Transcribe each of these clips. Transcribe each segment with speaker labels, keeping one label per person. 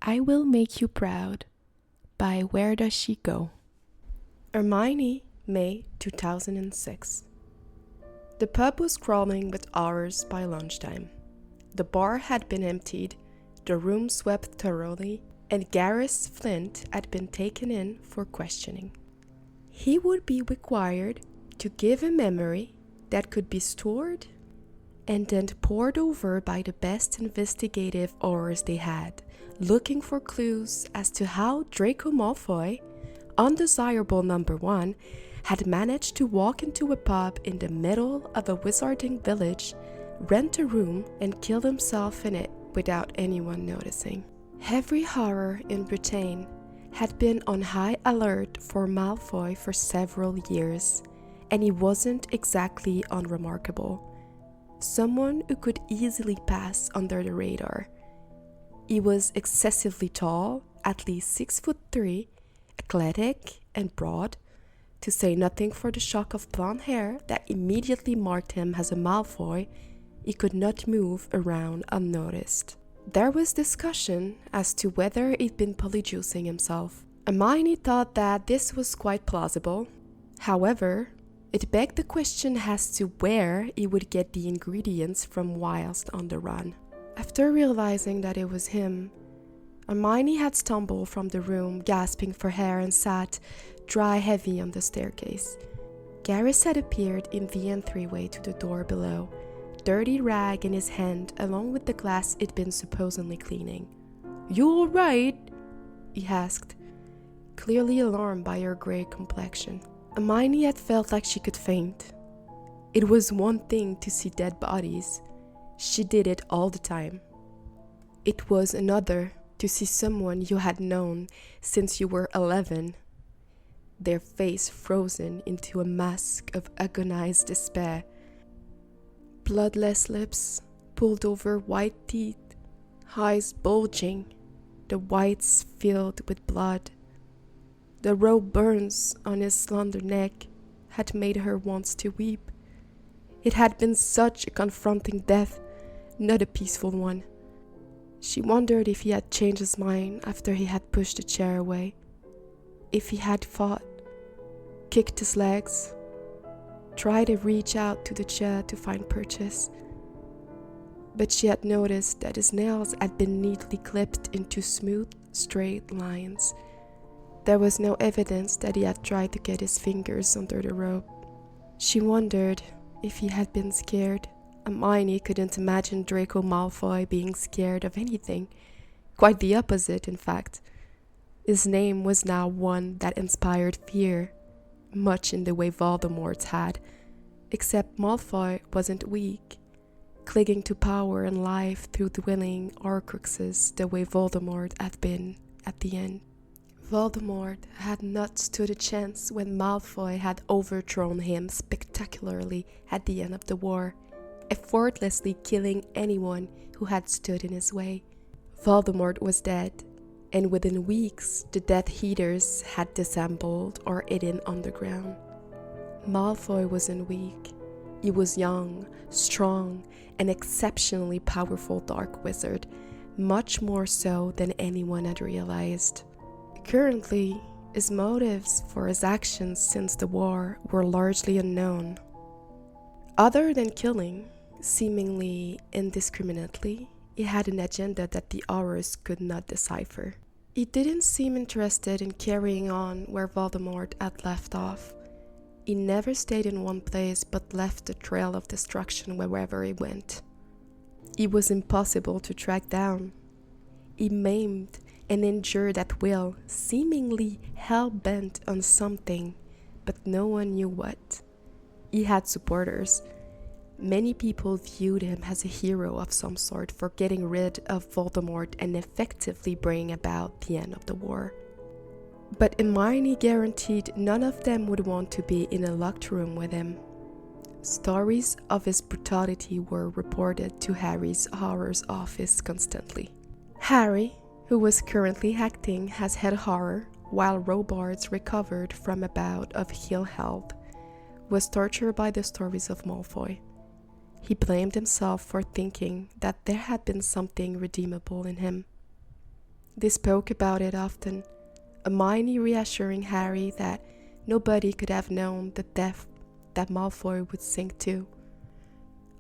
Speaker 1: I Will Make You Proud by Where Does She Go? Hermione, May 2006. The pub was crawling with hours by lunchtime. The bar had been emptied, the room swept thoroughly, and Garrus Flint had been taken in for questioning. He would be required to give a memory that could be stored and then pored over by the best investigative hours they had, looking for clues as to how Draco Malfoy, undesirable number 1, had managed to walk into a pub in the middle of a wizarding village, rent a room, and kill himself in it without anyone noticing. Every horror in Britain had been on high alert for Malfoy for several years, and he wasn't exactly unremarkable. Someone who could easily pass under the radar. He was excessively tall, at least 6'3", athletic and broad, to say nothing for the shock of blonde hair that immediately marked him as a Malfoy. He could not move around unnoticed. There was discussion as to whether he'd been polyjuicing himself. Hermione thought that this was quite plausible. However, it begged the question as to where he would get the ingredients from whilst on the run. After realizing that it was him, Hermione had stumbled from the room, gasping for air, and sat dry heavy on the staircase. Garrus had appeared in the entryway to the door below, dirty rag in his hand along with the glass he'd been supposedly cleaning. "You all right?" he asked, clearly alarmed by her grey complexion. Hermione had felt like she could faint. It was one thing to see dead bodies. She did it all the time. It was another to see someone you had known since you were 11, their face frozen into a mask of agonized despair. Bloodless lips, pulled over white teeth, eyes bulging, the whites filled with blood. The raw burns on his slender neck had made her want to weep. It had been such a confronting death, not a peaceful one. She wondered if he had changed his mind after he had pushed the chair away, if he had fought, kicked his legs, tried to reach out to the chair to find purchase. But she had noticed that his nails had been neatly clipped into smooth, straight lines. There was no evidence that he had tried to get his fingers under the rope. She wondered if he had been scared. Hermione couldn't imagine Draco Malfoy being scared of anything. Quite the opposite, in fact. His name was now one that inspired fear, much in the way Voldemort's had, except Malfoy wasn't weak, clinging to power and life through dwelling Horcruxes the way Voldemort had been at the end. Voldemort had not stood a chance when Malfoy had overthrown him spectacularly at the end of the war, effortlessly killing anyone who had stood in his way. Voldemort was dead, and within weeks the Death Eaters had disassembled or hidden underground. Malfoy wasn't weak. He was young, strong, an exceptionally powerful dark wizard, much more so than anyone had realized. Currently, his motives for his actions since the war were largely unknown. Other than killing, seemingly indiscriminately, he had an agenda that the Aurors could not decipher. He didn't seem interested in carrying on where Voldemort had left off. He never stayed in one place but left a trail of destruction wherever he went. He was impossible to track down. He maimed and injured at will, seemingly hell-bent on something, but no one knew what. He had supporters. Many people viewed him as a hero of some sort for getting rid of Voldemort and effectively bringing about the end of the war. But Hermione guaranteed none of them would want to be in a locked room with him. Stories of his brutality were reported to Harry's horrors office constantly. Harry, who was currently acting as head horror while Robards recovered from a bout of ill health, was tortured by the stories of Malfoy. He blamed himself for thinking that there had been something redeemable in him. They spoke about it often, Hermione reassuring Harry that nobody could have known the depth that Malfoy would sink to,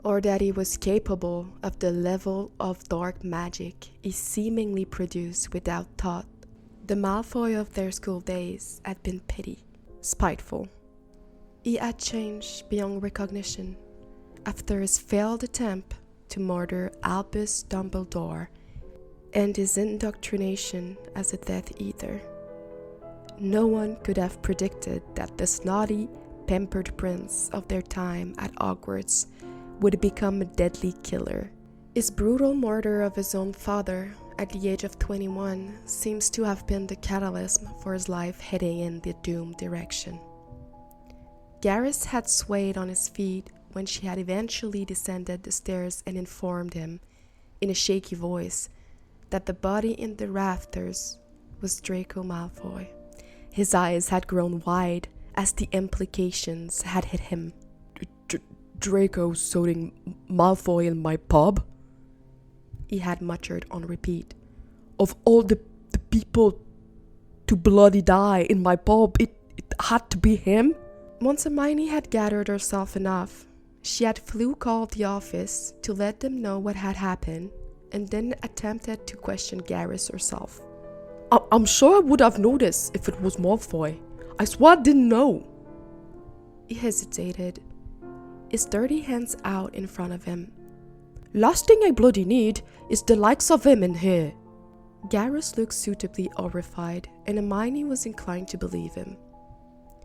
Speaker 1: or that he was capable of the level of dark magic he seemingly produced without thought. The Malfoy of their school days had been petty, spiteful. He had changed beyond recognition after his failed attempt to murder Albus Dumbledore and his indoctrination as a Death Eater. No one could have predicted that the snotty, pampered prince of their time at Hogwarts would become a deadly killer. His brutal murder of his own father at the age of 21 seems to have been the catalyst for his life heading in the doomed direction. Garrus had swayed on his feet when she had eventually descended the stairs and informed him, in a shaky voice, that the body in the rafters was Draco Malfoy. His eyes had grown wide as the implications had hit him. Draco soding Malfoy in my pub? He had muttered on repeat. Of all the people to bloody die in my pub, it had to be him? Once Hermione had gathered herself enough, she had called the office to let them know what had happened, and then attempted to question Garrus herself. I'm sure I would have noticed if it was Malfoy. I swear I didn't know. He hesitated, his dirty hands out in front of him. Last thing I bloody need is the likes of him in here. Garrus looked suitably horrified, and Hermione was inclined to believe him.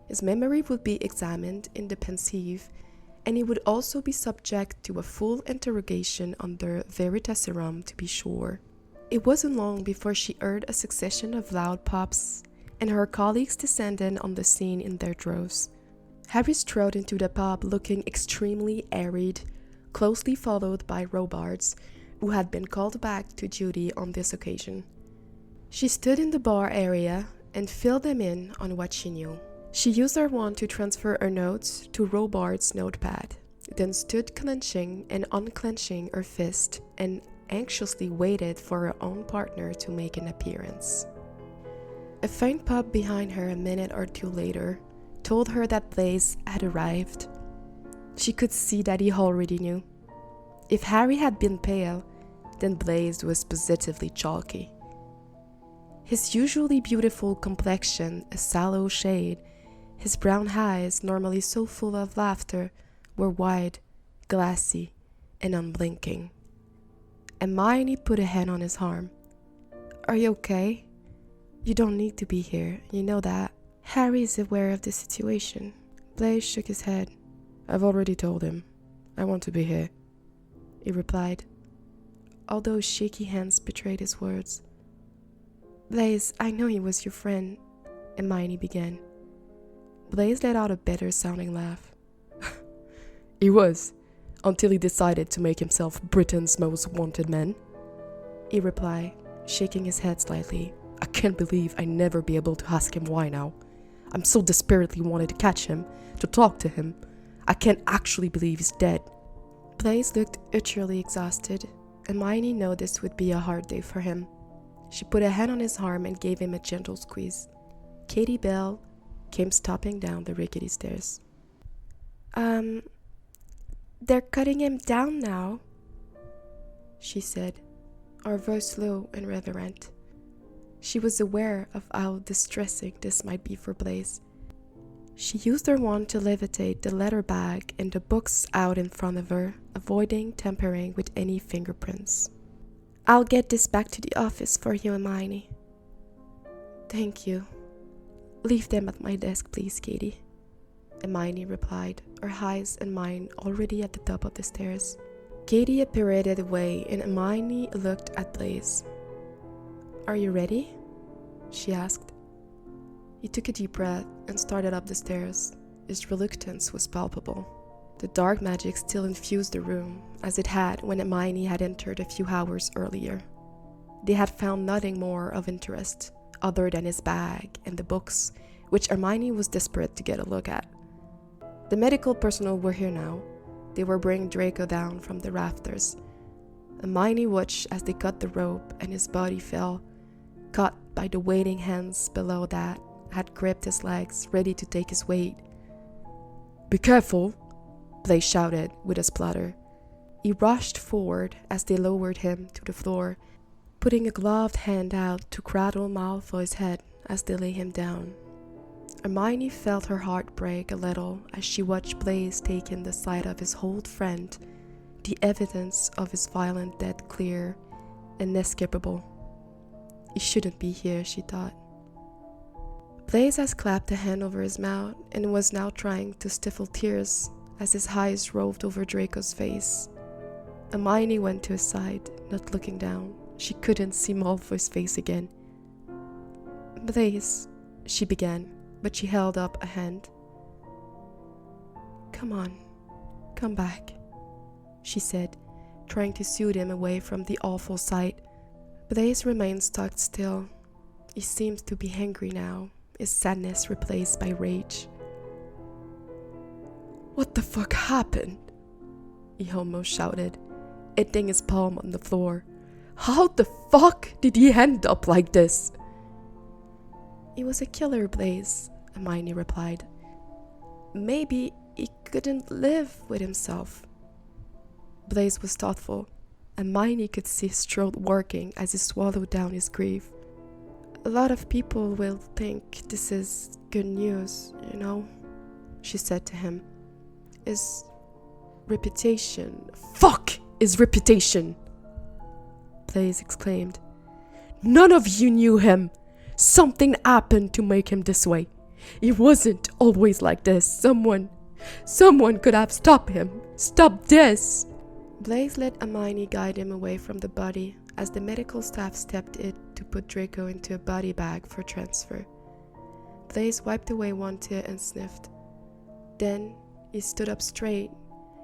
Speaker 1: His memory would be examined in the Pensieve, and he would also be subject to a full interrogation under Veritaserum to be sure. It wasn't long before she heard a succession of loud pops, and her colleagues descended on the scene in their droves. Harry strode into the pub looking extremely arid, closely followed by Robards, who had been called back to duty on this occasion. She stood in the bar area and filled them in on what she knew. She used her wand to transfer her notes to Robards' notepad, then stood clenching and unclenching her fist and anxiously waited for her own partner to make an appearance. A faint pop behind her a minute or two later told her that Blaise had arrived. She could see that he already knew. If Harry had been pale, then Blaise was positively chalky. His usually beautiful complexion a sallow shade, his brown eyes, normally so full of laughter, were wide, glassy, and unblinking. Hermione put a hand on his arm. Are you okay? You don't need to be here, you know that. Harry is aware of the situation. Blaise shook his head. I've already told him. I want to be here, he replied, although his shaky hands betrayed his words. Blaise, I know he was your friend, Hermione began. Blaise let out a better sounding laugh. He was, until he decided to make himself Britain's most wanted man, he replied, shaking his head slightly. I can't believe I never be able to ask him why now. I'm so desperately wanted to catch him, to talk to him. I can't actually believe he's dead. Blaise looked utterly exhausted. Hermione knew this would be a hard day for him. She put a hand on his arm and gave him a gentle squeeze. Katie Bell came stopping down the rickety stairs. They're cutting him down now, she said, her voice low and reverent. She was aware of how distressing this might be for Blaise. She used her wand to levitate the letter bag and the books out in front of her, avoiding tampering with any fingerprints. I'll get this back to the office for you, Hermione. Thank you. Leave them at my desk, please, Katie, Hermione replied, her eyes and mind already at the top of the stairs. Katie pirouetted away and Hermione looked at Blaise. Are you ready? She asked. He took a deep breath and started up the stairs. His reluctance was palpable. The dark magic still infused the room, as it had when Hermione had entered a few hours earlier. They had found nothing more of interest, other than his bag and the books, which Hermione was desperate to get a look at. The medical personnel were here now. They were bringing Draco down from the rafters. Hermione watched as they cut the rope and his body fell, caught by the waiting hands below that had gripped his legs, ready to take his weight. "Be careful," Blaze shouted with a splutter. He rushed forward as they lowered him to the floor, putting a gloved hand out to cradle Malfoy's head as they lay him down. Hermione felt her heart break a little as she watched Blaze take in the sight of his old friend, the evidence of his violent death clear and inescapable. He shouldn't be here, she thought. Blaze has clapped a hand over his mouth and was now trying to stifle tears as his eyes roved over Draco's face. Hermione went to his side, not looking down. She couldn't see Malfoy's face again. "Blaze," she began, but she held up a hand. "Come on, come back," she said, trying to soothe him away from the awful sight. Blaze remained stuck still. He seemed to be angry now, his sadness replaced by rage. "What the fuck happened?" he almost shouted, hitting his palm on the floor. "How the fuck did he end up like this?" "He was a killer, Blaze," Hermione replied. "Maybe he couldn't live with himself." Blaze was thoughtful. Hermione could see his throat working as he swallowed down his grief. "A lot of people will think this is good news, you know," she said to him. "His reputation—" "Fuck his reputation!" Blaze exclaimed. "None of you knew him. Something happened to make him this way. He wasn't always like this. Someone could have stopped him. Stop this!" Blaze let Hermione guide him away from the body as the medical staff stepped in to put Draco into a body bag for transfer. Blaze wiped away one tear and sniffed. Then he stood up straight,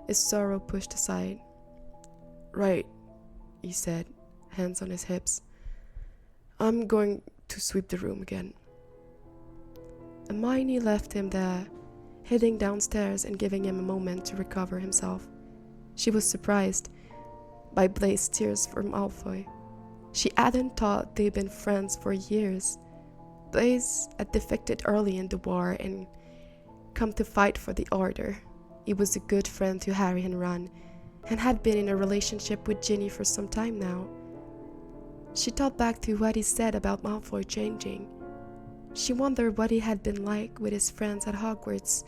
Speaker 1: his sorrow pushed aside. "Right," he said, hands on his hips. "I'm going to sweep the room again." Hermione left him there, heading downstairs and giving him a moment to recover himself. She was surprised by Blaze's tears for Malfoy. She hadn't thought they'd been friends for years. Blaze had defected early in the war and come to fight for the Order. He was a good friend to Harry and Ron, and had been in a relationship with Ginny for some time now. She thought back to what he said about Malfoy changing. She wondered what he had been like with his friends at Hogwarts.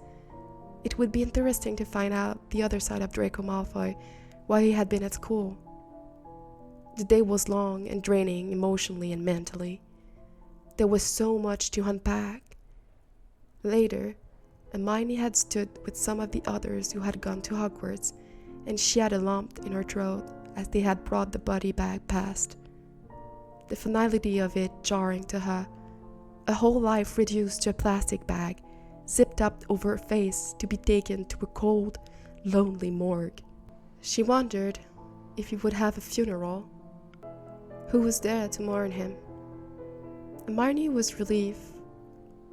Speaker 1: It would be interesting to find out the other side of Draco Malfoy while he had been at school. The day was long and draining emotionally and mentally. There was so much to unpack. Later, Hermione had stood with some of the others who had gone to Hogwarts, and she had a lump in her throat as they had brought the body bag past. The finality of it jarring to her, a whole life reduced to a plastic bag, zipped up over her face to be taken to a cold, lonely morgue. She wondered if he would have a funeral. Who was there to mourn him? Hermione was relieved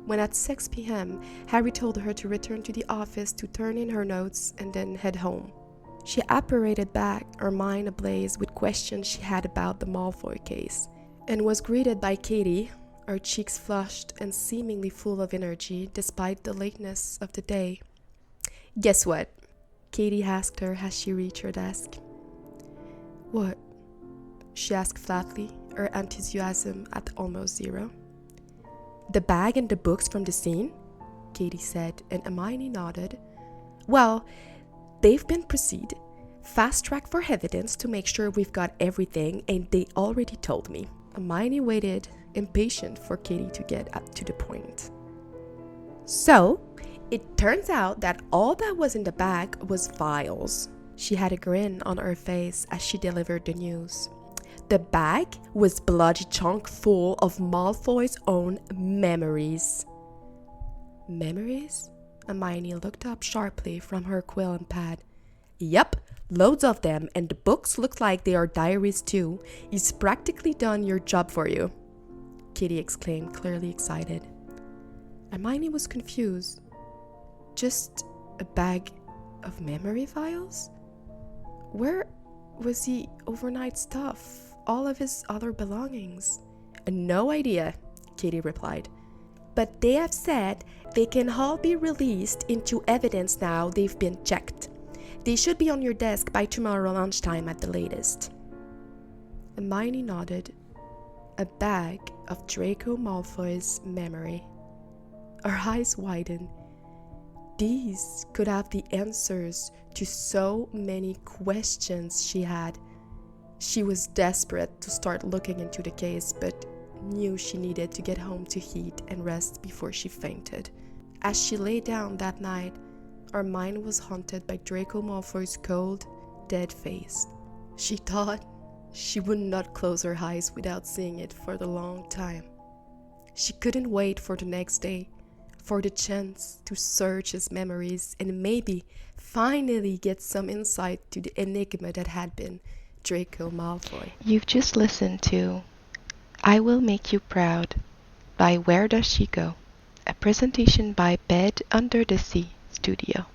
Speaker 1: when at 6 p.m. Harry told her to return to the office to turn in her notes and then head home. She apparated back, her mind ablaze with questions she had about the Malfoy case, and was greeted by Katie, her cheeks flushed and seemingly full of energy despite the lateness of the day. "Guess what?" Katie asked her as she reached her desk. "What?" she asked flatly, her enthusiasm at almost zero. "The bag and the books from the scene?" Katie said, and Hermione nodded. "Well, they've been proceeded. Fast track for evidence to make sure we've got everything, and they already told me." Hermione waited, impatient for Katie to get to the point. "So, it turns out that all that was in the bag was vials." She had a grin on her face as she delivered the news. "The bag was bloody chunk full of Malfoy's own memories." "Memories?" Hermione looked up sharply from her quill and pad. "Yep, loads of them, and the books look like they are diaries too. He's practically done your job for you," Kitty exclaimed, clearly excited. Hermione was confused. Just a bag of memory files? Where was he overnight stuff? All of his other belongings? No idea, Katie replied. But they have said they can all be released into evidence now they've been checked. They should be on your desk by tomorrow lunchtime at the latest. Hermione nodded. A bag of Draco Malfoy's memory. Her eyes widened. These could have the answers to so many questions she had. She was desperate to start looking into the case, but knew she needed to get home to eat and rest before she fainted. As she lay down that night, her mind was haunted by Draco Malfoy's cold, dead face. She thought she would not close her eyes without seeing it for a long time. She couldn't wait for the next day, for the chance to search his memories and maybe finally get some insight to the enigma that had been Draco Malfoy.
Speaker 2: You've just listened to I Will Make You Proud by Where Does She Go? A presentation by Bed Under the Sea Studio.